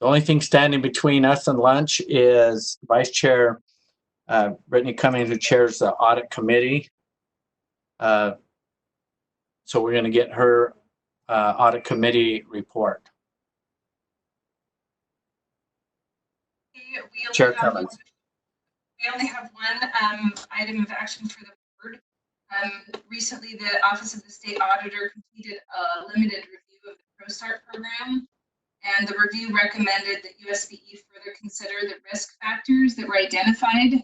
The only thing standing between us and lunch is Vice Chair Brittany Cummings, who chairs the Audit Committee. So we're going to get her Audit Committee report. Chair Cummings. We only have one item of action for the board. Recently, the Office of the State Auditor completed a limited review of the ProStart program, and the review recommended that USBE further consider the risk factors that were identified.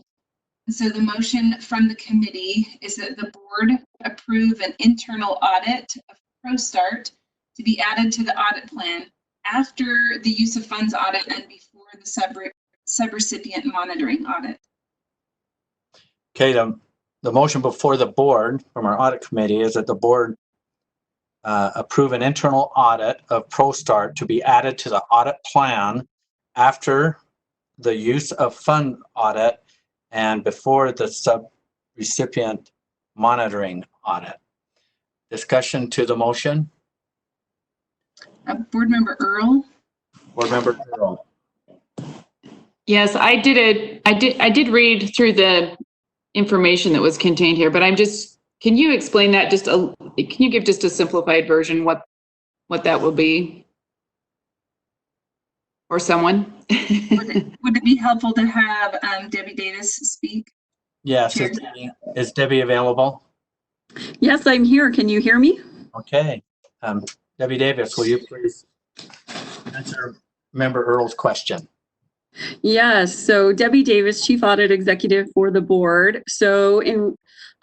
And so the motion from the committee is that the board approve an internal audit of ProStart to be added to the audit plan after the use of funds audit and before the subrecipient monitoring audit. Okay, the motion before the board from our audit committee is that the board approve an internal audit of ProStart to be added to the audit plan after the use of fund audit and before the subrecipient monitoring audit. Discussion to the motion. Board Member Earl. Board Member Earl. Yes, I did read through the information that was contained here, but can you explain that can you give just a simplified version what that will be? Or someone? Would it be helpful to have Debbie Davis speak? Yes, is Debbie available? Yes, I'm here. Can you hear me? Okay. Debbie Davis, will you please answer Member Earl's question? Yes, so Debbie Davis, Chief Audit Executive for the board. So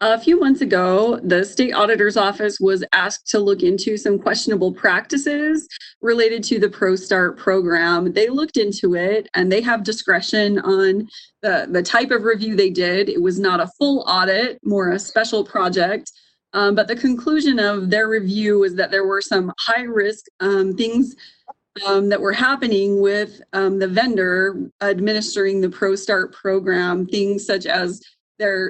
a few months ago, the State Auditor's Office was asked to look into some questionable practices related to the ProStart program. They looked into it and they have discretion on the type of review they did. It was not a full audit, more a special project. But the conclusion of their review was that there were some high risk things that were happening with the vendor administering the ProStart program, things such as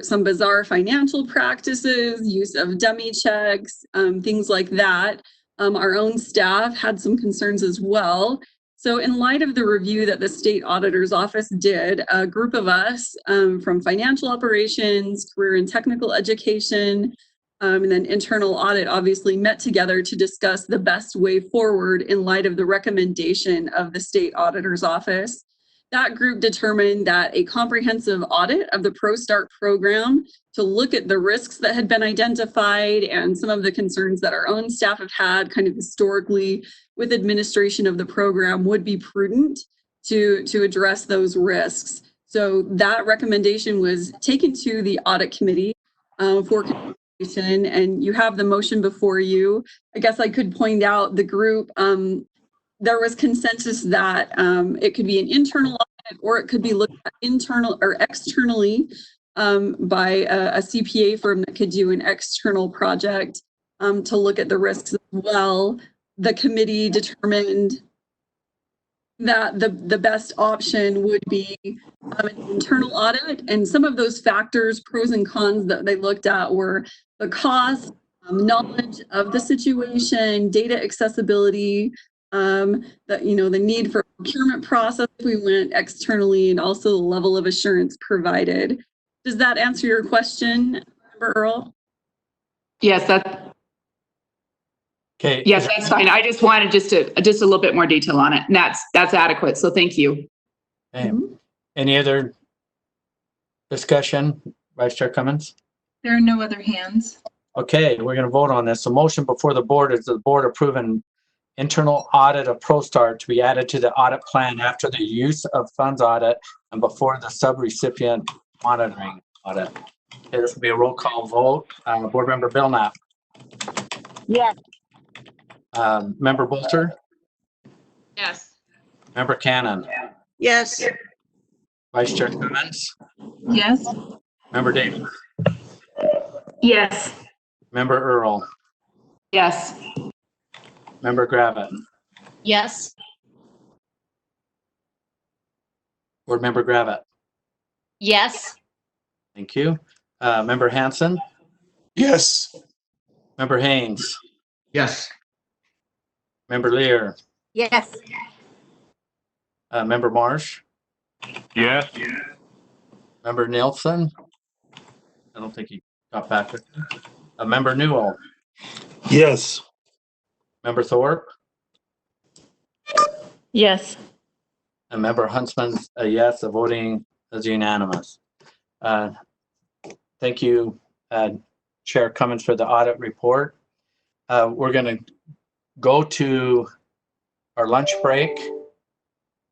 some bizarre financial practices, use of dummy checks, things like that. Our own staff had some concerns as well. So in light of the review that the State Auditor's Office did, a group of us from financial operations, career and technical education, and then internal audit obviously met together to discuss the best way forward in light of the recommendation of the State Auditor's Office. That group determined that a comprehensive audit of the ProStart program to look at the risks that had been identified and some of the concerns that our own staff have had kind of historically with administration of the program would be prudent to address those risks. So that recommendation was taken to the audit committee for consideration, and you have the motion before you. I guess I could point out the group, there was consensus that it could be an internal audit or it could be looked at internal or externally by a CPA firm that could do an external project to look at the risks as well. The committee determined that the best option would be an internal audit, and some of those factors, pros and cons that they looked at were the cost, knowledge of the situation, data accessibility, the need for procurement process if we went externally, and also the level of assurance provided. Does that answer your question, Member Earl? Yes, Okay. Yes, that's fine. I just wanted just a little bit more detail on it, and that's adequate. So thank you. Okay. Any other discussion, Vice Chair Cummins? There are no other hands. Okay, we're going to vote on this. The motion before the board is the board approve an internal audit of ProStart to be added to the audit plan after the use of funds audit and before the subrecipient monitoring audit. Okay, this will be a roll call vote. Board Member Belknap. Yes. Member Bolter. Yes. Member Cannon. Yes. Vice Chair Cummins. Yes. Member Davis. Yes. Member Earl. Yes. Member Gravitt. Yes. Board Member Gravitt. Yes. Thank you. Member Hanson. Yes. Member Haynes. Yes. Member Lear. Yes. Member Marsh, Yes. Member Nielsen. I don't think he got back there. Member Newell, Yes. Member Thorpe, Yes. and Member Huntsman's a yes. The voting is unanimous. Thank you, Chair Cummins, for the audit report. We're going to go to our lunch break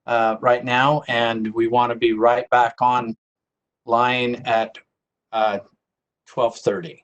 right now, and we want to be right back on line at 12:30.